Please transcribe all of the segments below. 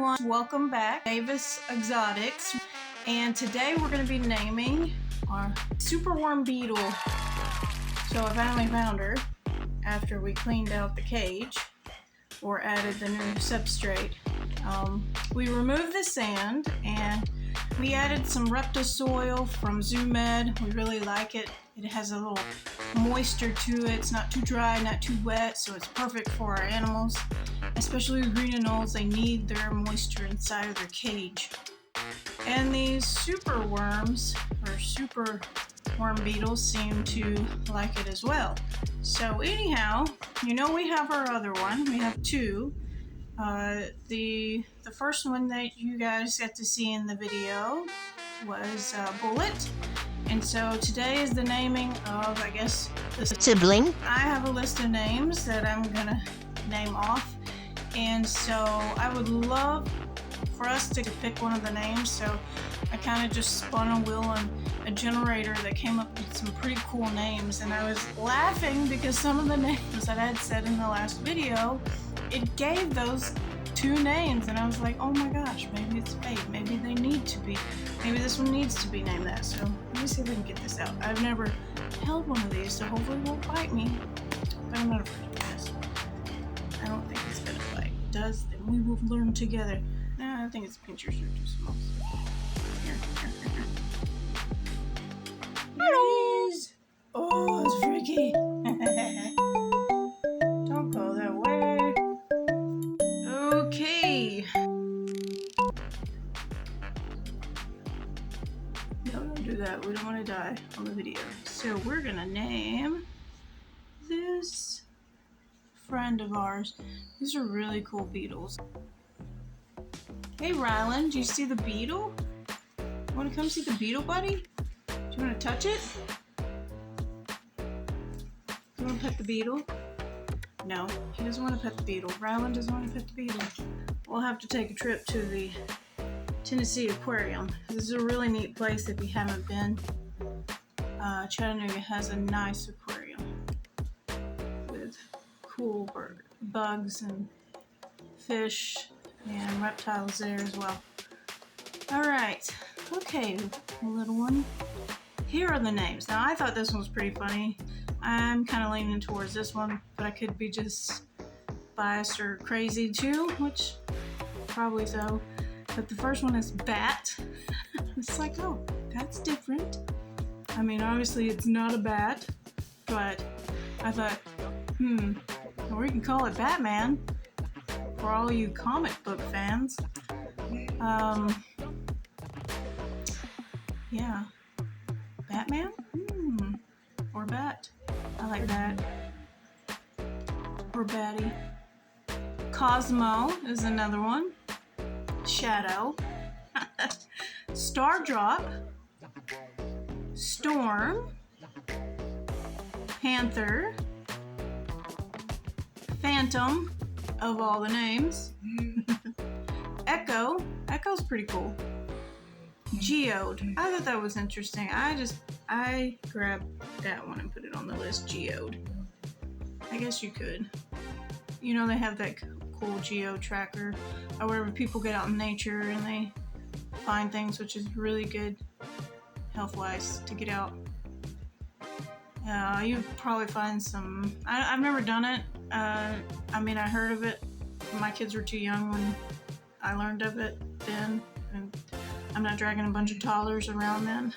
everyone, welcome back, Davis Exotics, and today we're going to be naming our superworm beetle. So I finally found her after we cleaned out the cage or added the new substrate. We removed the sand and we added some Repta soil from ZooMed. We really like it. It has a little moisture to it. It's not too dry, not too wet, so it's perfect for our animals. Especially with green anoles, they need their moisture inside of their cage. And these superworms, or superworm beetles, seem to like it as well. So anyhow, you know we have our other one. We have two. The first one that you guys got to see in the video was Bullet. And so today is the naming of, I guess, the sibling. I have a list of names that I'm gonna name off. And so I would love for us to pick one of the names. So I kind of just spun a wheel on a generator that came up with some pretty cool names. And I was laughing because some of the names that I had said in the last video, it gave those two names. And I was like, oh my gosh, maybe it's fate. Maybe they need to be. Maybe this one needs to be named that. So let me see if we can get this out. I've never held one of these, so hopefully it won't bite me. But I'm not afraid of this. I don't think it's gonna bite. If it does, then we will learn together. Nah, I think its pinchers are too small. Here. Hello. Oh, it's freaky. Don't go that way. Okay. No, don't do that. We don't want to die on the video. So we're gonna name this friend of ours. These are really cool beetles. Hey Rylan, do you see the beetle? You want to come see the beetle, buddy? Do you want to touch it? Do you want to pet the beetle? No, he doesn't want to pet the beetle. Rylan doesn't want to pet the beetle. We'll have to take a trip to the Tennessee Aquarium. This is a really neat place if you haven't been. Chattanooga has a nice aquarium with cool bugs and fish and reptiles there as well. Alright, okay, little one. Here are the names. Now I thought this one was pretty funny. I'm kind of leaning towards this one, but I could be just biased or crazy too, which probably so. But the first one is Bat. It's like, oh, that's different. I mean, obviously it's not a bat, but I thought, or we can call it Batman for all you comic book fans. Yeah. Batman? Or Bat. I like that. Or Batty. Cosmo is another one. Shadow. Stardrop. Storm. Panther. Phantom, of all the names. Echo. Echo's pretty cool. Geode. I thought that was interesting. I grabbed that one and put it on the list. Geode. I guess you could. You know, they have that cool geode tracker, or wherever people get out in nature and they find things, which is really good health-wise to get out. You probably find some. I've never done it. I mean, I heard of it. My kids were too young when I learned of it then, and I'm not dragging a bunch of toddlers around then.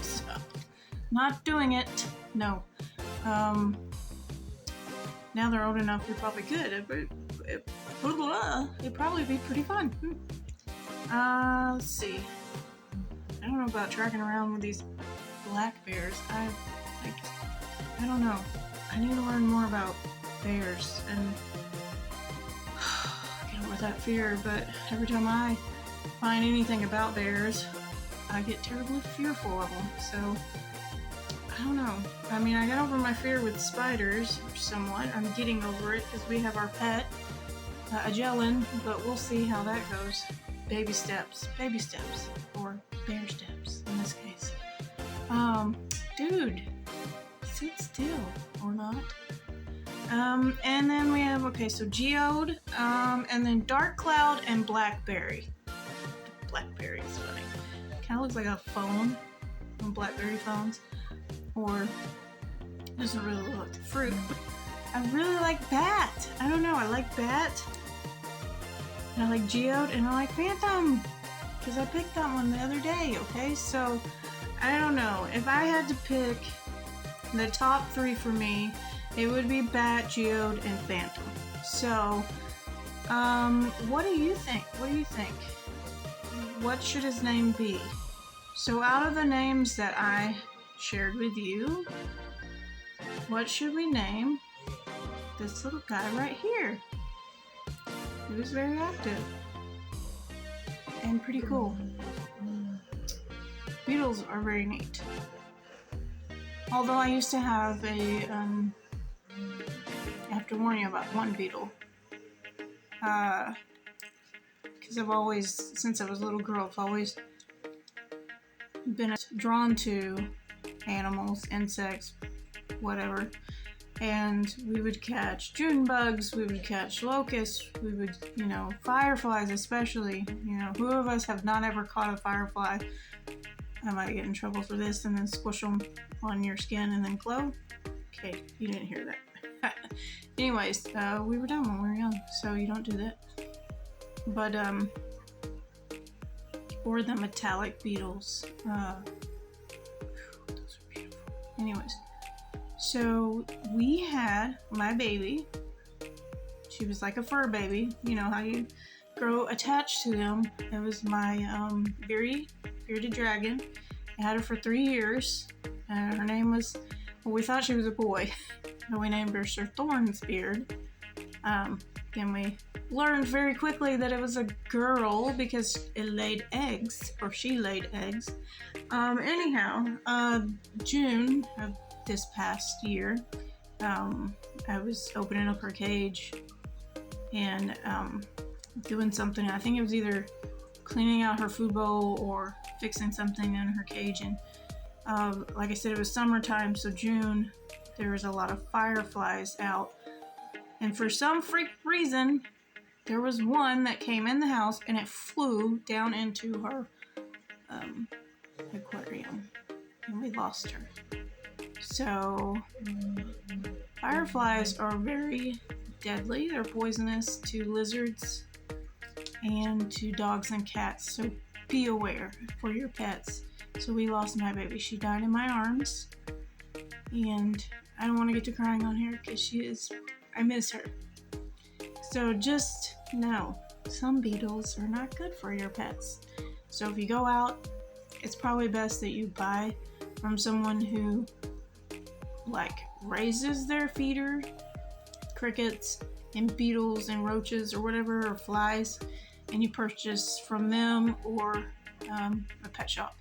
So, not doing it. No. Now they're old enough, we probably could. It'd probably be pretty fun. Let's see. I don't know about tracking around with these black bears. I don't know. I need to learn more about bears and get over that fear, but every time I find anything about bears, I get terribly fearful of them. So, I don't know. I mean, I got over my fear with spiders, somewhat. I'm getting over it because we have our pet, a Jellin, but we'll see how that goes. Baby steps, or bear steps in this case. Dude, sit still, or not. And then we have, okay, so Geode, and then Dark Cloud and Blackberry. Blackberry is funny. Kind of looks like a phone on Blackberry phones, or doesn't really look like the fruit. I really like Bat. I don't know, I like Bat, and I like Geode, and I like Phantom, because I picked that one the other day, okay? So, I don't know. If I had to pick the top 3 for me, it would be Bat, Geode, and Phantom. So, what do you think? What do you think? What should his name be? So out of the names that I shared with you, what should we name this little guy right here? He was very active and pretty cool. Beetles are very neat. Although I used to have a, I have to warn you about one beetle. Because I've always, since I was a little girl, I've always been drawn to animals, insects, whatever. And we would catch June bugs, we would catch locusts, we would, you know, fireflies especially. You know, who of us have not ever caught a firefly? I might get in trouble for this, and then squish them on your skin and then glow. Okay, you didn't hear that. Anyways, we were done when we were young, so you don't do that. But, or the metallic beetles. Those are beautiful. Anyways, so we had my baby. She was like a fur baby. You know how you grow attached to them. It was my bearded dragon. I had her for 3 years. Her name was, well, we thought she was a boy. And we named her Sir Thornsbeard. Then we learned very quickly that it was a girl because it laid eggs, or she laid eggs. Anyhow, June of this past year, I was opening up her cage and doing something. I think it was either cleaning out her food bowl or fixing something in her cage. And like I said, it was summertime, so June, there was a lot of fireflies out. And for some freak reason, there was one that came in the house and it flew down into her aquarium, and we lost her. So, fireflies are very deadly. They're poisonous to lizards and to dogs and cats. So be aware for your pets. So we lost my baby. She died in my arms, and I don't want to get to crying on here because I miss her. So just know, some beetles are not good for your pets. So if you go out, it's probably best that you buy from someone who like raises their feeder, crickets and beetles and roaches or whatever, or flies, and you purchase from them or a pet shop,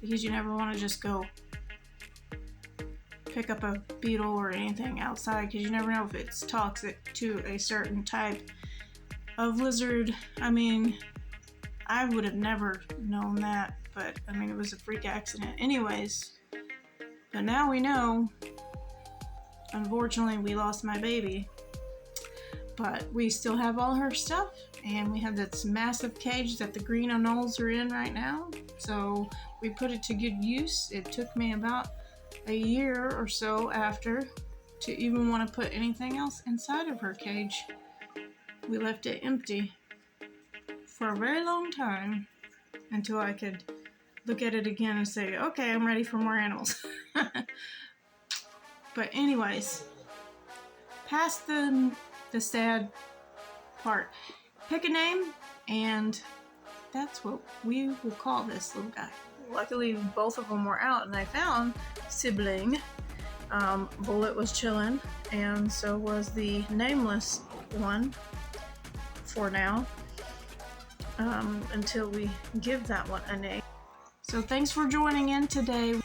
because you never want to just go pick up a beetle or anything outside, because you never know if it's toxic to a certain type of lizard. I mean, I would have never known that, but I mean, it was a freak accident anyways. But now we know. Unfortunately, we lost my baby, but we still have all her stuff, and we have this massive cage that the green anoles are in right now. So we put it to good use. It took me about a year or so after to even want to put anything else inside of her cage. We left it empty for a very long time until I could look at it again and say, okay, I'm ready for more animals. But anyways, past the sad part, pick a name, and that's what we will call this little guy. Luckily, both of them were out, and I found Sibling. Bullet was chilling, and so was the nameless one for now, until we give that one a name. So thanks for joining in today.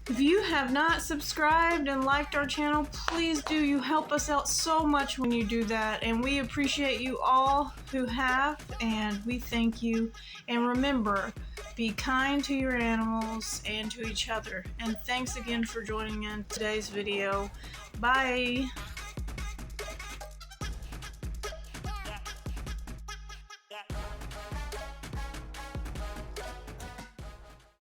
If you have not subscribed and liked our channel, please do. You help us out so much when you do that, and we appreciate you all who have, and we thank you. And remember, be kind to your animals and to each other. And thanks again for joining in today's video. Bye!